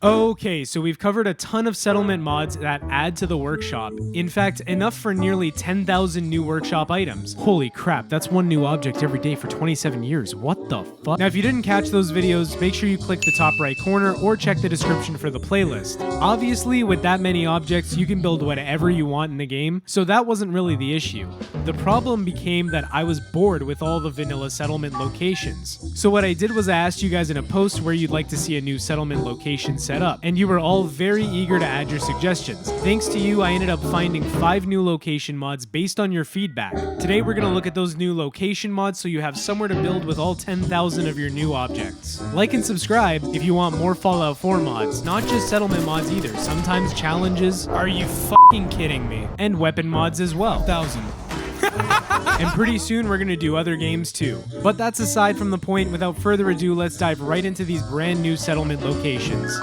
Okay, so we've covered a ton of settlement mods that add to the workshop. In fact, enough for nearly 10,000 new workshop items. Holy crap, that's one new object every day for 27 years. What the fuck? Now, if you didn't catch those videos, make sure you click the top right corner or check the description for the playlist. Obviously, with that many objects, you can build whatever you want in the game, so that wasn't really the issue. The problem became that I was bored with all the vanilla settlement locations. So what I did was I asked you guys in a post where you'd like to see a new settlement location set up, and you were all very eager to add your suggestions. Thanks to you, I ended up finding 5 new location mods based on your feedback. Today we're gonna look at those new location mods so you have somewhere to build with all 10,000 of your new objects. Like and subscribe if you want more Fallout 4 mods, not just settlement mods either, sometimes challenges. Are you fucking kidding me? And weapon mods as well. 1,000. And pretty soon we're gonna do other games too. But that's aside from the point. Without further ado, let's dive right into these brand new settlement locations.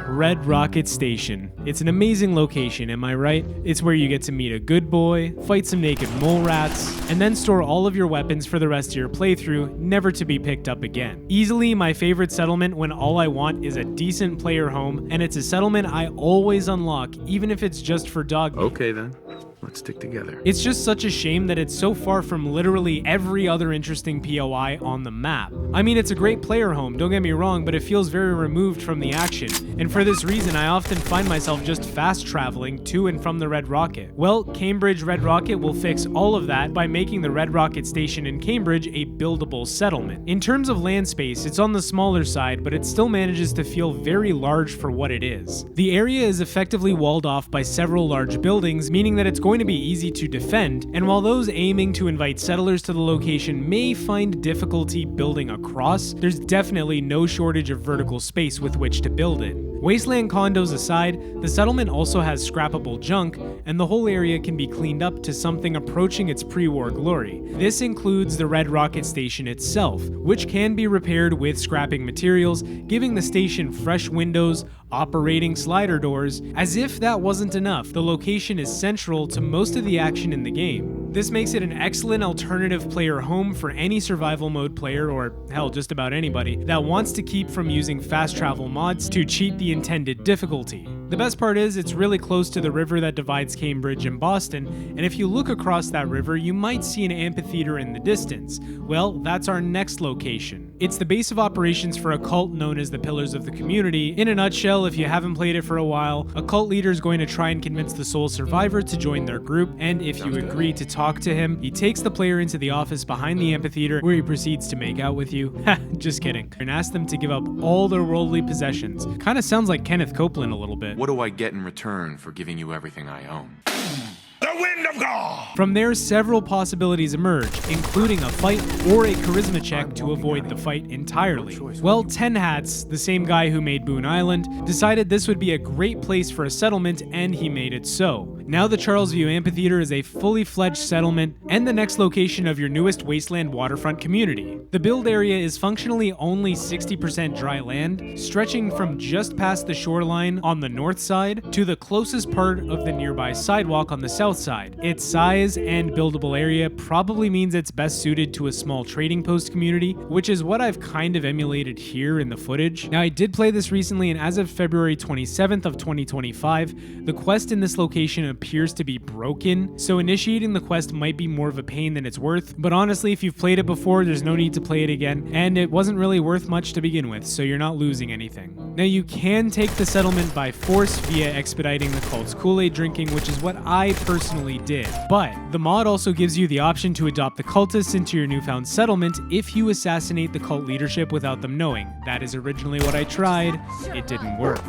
Red Rocket Station. It's an amazing location, am I right? It's where you get to meet a good boy, fight some naked mole rats, and then store all of your weapons for the rest of your playthrough, never to be picked up again. Easily my favorite settlement when all I want is a decent player home, and it's a settlement I always unlock, even if it's just for dog meat. Okay then. Let's stick together. It's just such a shame that it's so far from literally every other interesting POI on the map. I mean, it's a great player home, don't get me wrong, but it feels very removed from the action. And for this reason, I often find myself just fast traveling to and from the Red Rocket. Well, Cambridge Red Rocket will fix all of that by making the Red Rocket Station in Cambridge a buildable settlement. In terms of land space, it's on the smaller side, but it still manages to feel very large for what it is. The area is effectively walled off by several large buildings, meaning that it's going to be easy to defend, and while those aiming to invite settlers to the location may find difficulty building across, there's definitely no shortage of vertical space with which to build in. Wasteland condos aside, the settlement also has scrappable junk, and the whole area can be cleaned up to something approaching its pre-war glory. This includes the Red Rocket Station itself, which can be repaired with scrapping materials, giving the station fresh windows, operating slider doors. As if that wasn't enough, the location is central to most of the action in the game. This makes it an excellent alternative player home for any survival mode player, or hell, just about anybody, that wants to keep from using fast travel mods to cheat the intended difficulty. The best part is it's really close to the river that divides Cambridge and Boston, and if you look across that river, you might see an amphitheater in the distance. Well, that's our next location. It's the base of operations for a cult known as the Pillars of the Community. In a nutshell, if you haven't played it for a while, a cult leader is going to try and convince the sole survivor to join their group, and if you agree to talk to him, he takes the player into the office behind the amphitheater where he proceeds to make out with you. Just kidding. And ask them to give up all their worldly possessions. Kinda sounds like Kenneth Copeland a little bit. What do I get in return for giving you everything I own? The wind of God! From there, several possibilities emerge, including a fight or a charisma check to avoid the fight entirely. Well, 10 Hats, the same guy who made Boone Island, decided this would be a great place for a settlement, and he made it so. Now the Charlesview Amphitheater is a fully fledged settlement and the next location of your newest wasteland waterfront community. The build area is functionally only 60% dry land, stretching from just past the shoreline on the north side to the closest part of the nearby sidewalk on the south side. Its size and buildable area probably means it's best suited to a small trading post community, which is what I've kind of emulated here in the footage. Now, I did play this recently, and as of February 27th of 2025, the quest in this location appears to be broken, so initiating the quest might be more of a pain than it's worth, but honestly, if you've played it before, there's no need to play it again, and it wasn't really worth much to begin with, so you're not losing anything. Now, you can take the settlement by force via expediting the cult's Kool-Aid drinking, which is what I personally did, but the mod also gives you the option to adopt the cultists into your newfound settlement if you assassinate the cult leadership without them knowing. That is originally what I tried. It didn't work.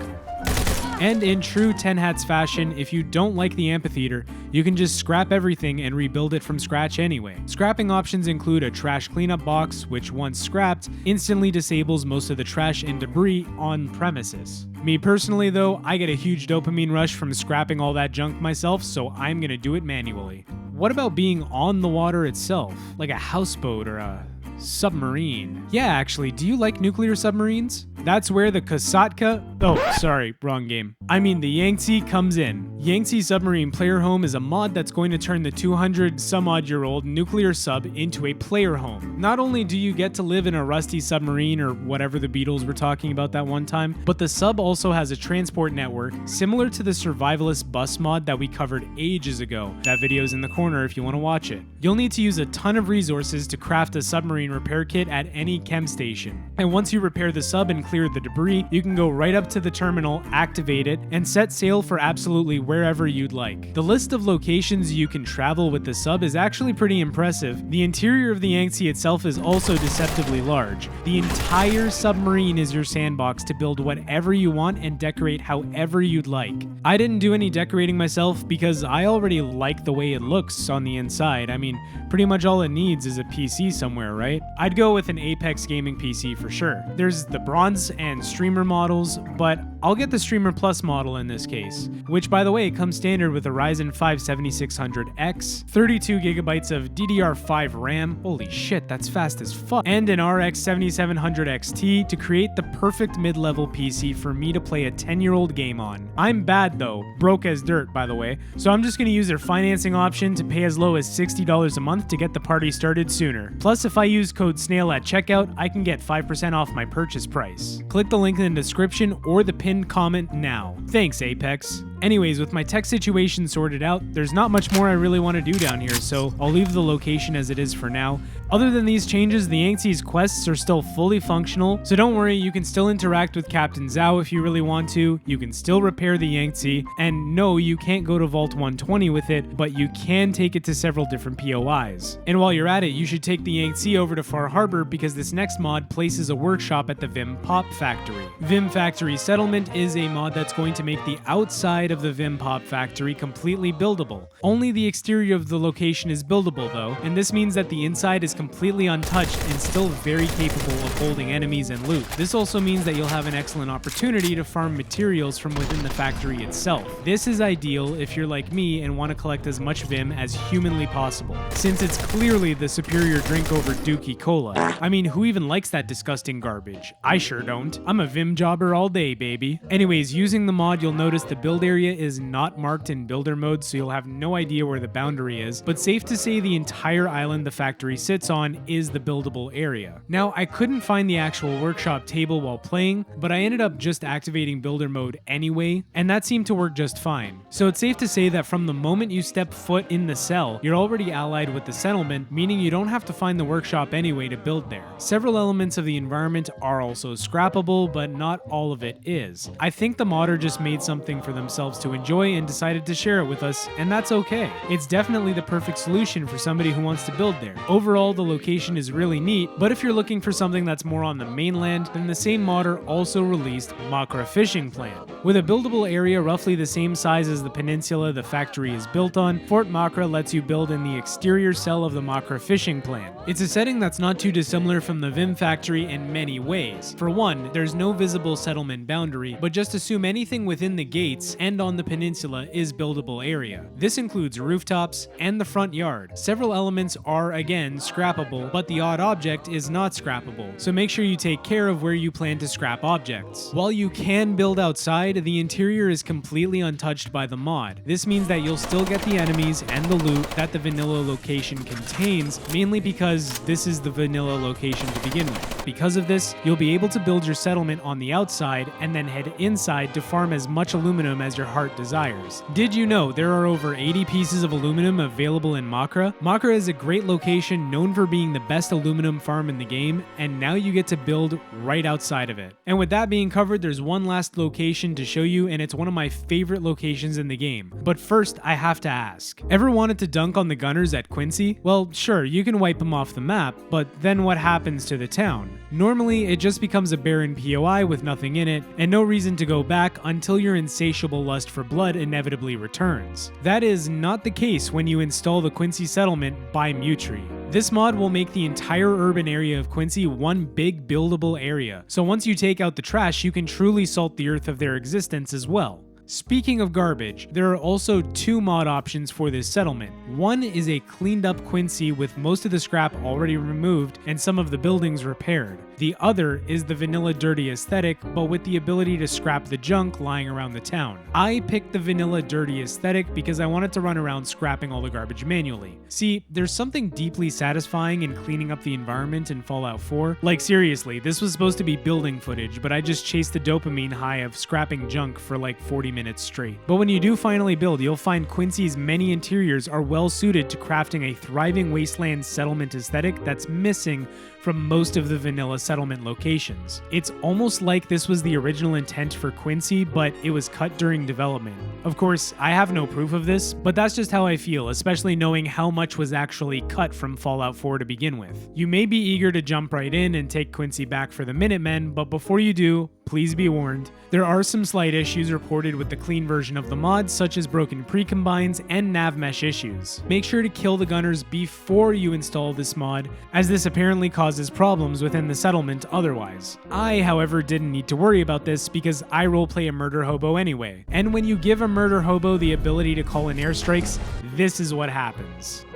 And in true 10 Hats fashion, if you don't like the amphitheater, you can just scrap everything and rebuild it from scratch anyway. Scrapping options include a trash cleanup box, which once scrapped, instantly disables most of the trash and debris on premises. Me personally though, I get a huge dopamine rush from scrapping all that junk myself, so I'm gonna do it manually. What about being on the water itself, like a houseboat or a submarine? Yeah, actually, do you like nuclear submarines? That's where the Kosatka, oh sorry, wrong game. I mean the Yangtze comes in. Yangtze Submarine Player Home is a mod that's going to turn the 200 some odd year old nuclear sub into a player home. Not only do you get to live in a rusty submarine or whatever the Beatles were talking about that one time, but the sub also has a transport network similar to the survivalist bus mod that we covered ages ago. That video's in the corner if you want to watch it. You'll need to use a ton of resources to craft a submarine repair kit at any chem station. And once you repair the sub and clear the debris, you can go right up to the terminal, activate it, and set sail for absolutely wherever you'd like. The list of locations you can travel with the sub is actually pretty impressive. The interior of the Yangtze itself is also deceptively large. The entire submarine is your sandbox to build whatever you want and decorate however you'd like. I didn't do any decorating myself because I already like the way it looks on the inside. I mean, pretty much all it needs is a PC somewhere, right? I'd go with an Apex gaming PC for sure. There's the bronze and streamer models, but I'll get the Streamer Plus model in this case, which by the way comes standard with a Ryzen 5 7600X, 32 gigabytes of DDR5 RAM, holy shit that's fast as fuck, and an RX 7700 XT to create the perfect mid-level PC for me to play a 10-year-old game on. I'm bad though, broke as dirt by the way, so I'm just gonna use their financing option to pay as low as $60 a month to get the party started sooner. Plus if I use code SNAIL at checkout, I can get 5% off my purchase price. Click the link in the description or the pinned comment now. Thanks Apex. Anyways, with my tech situation sorted out, there's not much more I really want to do down here, so I'll leave the location as it is for now. Other than these changes, the Yangtze's quests are still fully functional, so don't worry, you can still interact with Captain Zhao if you really want to, you can still repair the Yangtze, and no, you can't go to Vault 120 with it, but you can take it to several different POIs. And while you're at it, you should take the Yangtze over to Far Harbor because this next mod places a workshop at the Vim Pop Factory. Vim Factory Settlement is a mod that's going to make the outside of the Vim Pop Factory completely buildable. Only the exterior of the location is buildable though, and this means that the inside is completely untouched and still very capable of holding enemies and loot. This also means that you'll have an excellent opportunity to farm materials from within the factory itself. This is ideal if you're like me and want to collect as much Vim as humanly possible, since it's clearly the superior drink over Dookie Cola. I mean, who even likes that disgusting garbage? I sure don't. I'm a Vim jobber all day, baby. Anyways, using the mod, you'll notice the build area is not marked in builder mode, so you'll have no idea where the boundary is, but safe to say the entire island the factory sits on is the buildable area. Now, I couldn't find the actual workshop table while playing, but I ended up just activating builder mode anyway, and that seemed to work just fine. So it's safe to say that from the moment you step foot in the cell, you're already allied with the settlement, meaning you don't have to find the workshop anyway to build there. Several elements of the environment are also scrappable, but not all of it is. I think the modder just made something for themselves to enjoy and decided to share it with us, and that's okay. It's definitely the perfect solution for somebody who wants to build there. Overall, the location is really neat, but if you're looking for something that's more on the mainland, then the same modder also released Mahkra Fishing Plant. With a buildable area roughly the same size as the peninsula the factory is built on, Fort Mahkra lets you build in the exterior cell of the Mahkra Fishing Plant. It's a setting that's not too dissimilar from the Vim factory in many ways. For one, there's no visible settlement boundary, but just assume anything within the gates and on the peninsula is buildable area. This includes rooftops and the front yard. Several elements are again scrappable, but the odd object is not scrappable, so make sure you take care of where you plan to scrap objects. While you can build outside, the interior is completely untouched by the mod. This means that you'll still get the enemies and the loot that the vanilla location contains, mainly because this is the vanilla location to begin with. Because of this, you'll be able to build your settlement on the outside and then head inside to farm as much aluminum as your heart desires. Did you know there are over 80 pieces of aluminum available in Mahkra? Mahkra is a great location known for being the best aluminum farm in the game, and now you get to build right outside of it. And with that being covered, there's one last location to show you, and it's one of my favorite locations in the game. But first, I have to ask, ever wanted to dunk on the gunners at Quincy? Well, sure, you can wipe them off the map, but then what happens to the town? Normally, it just becomes a barren POI with nothing in it, and no reason to go back until your insatiable lust for blood inevitably returns. That is not the case when you install the Quincy Settlement by Mutri. This mod will make the entire urban area of Quincy one big buildable area, so once you take out the trash, you can truly salt the earth of their existence as well. Speaking of garbage, there are also 2 mod options for this settlement. One is a cleaned up Quincy with most of the scrap already removed and some of the buildings repaired. The other is the vanilla dirty aesthetic, but with the ability to scrap the junk lying around the town. I picked the vanilla dirty aesthetic because I wanted to run around scrapping all the garbage manually. See, there's something deeply satisfying in cleaning up the environment in Fallout 4. Like seriously, this was supposed to be building footage, but I just chased the dopamine high of scrapping junk for like 40 minutes straight. But when you do finally build, you'll find Quincy's many interiors are well suited to crafting a thriving wasteland settlement aesthetic that's missing from most of the vanilla settlement locations. It's almost like this was the original intent for Quincy, but it was cut during development. Of course, I have no proof of this, but that's just how I feel, especially knowing how much was actually cut from Fallout 4 to begin with. You may be eager to jump right in and take Quincy back for the Minutemen, but before you do, please be warned. There are some slight issues reported with the clean version of the mod, such as broken precombines and nav mesh issues. Make sure to kill the gunners before you install this mod, as this apparently causes problems within the settlement otherwise. I, however, didn't need to worry about this because I roleplay a murder hobo anyway. And when you give a murder hobo the ability to call in airstrikes, this is what happens.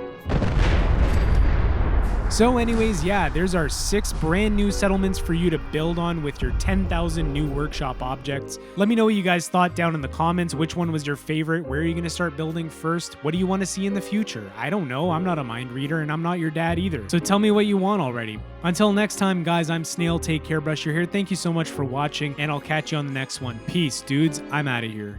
So anyways, yeah, there's our 6 brand new settlements for you to build on with your 10,000 new workshop objects. Let me know what you guys thought down in the comments. Which one was your favorite? Where are you going to start building first? What do you want to see in the future? I don't know. I'm not a mind reader and I'm not your dad either. So tell me what you want already. Until next time, guys, I'm Snail. Take care, brush your hair. Thank you so much for watching and I'll catch you on the next one. Peace, dudes. I'm out of here.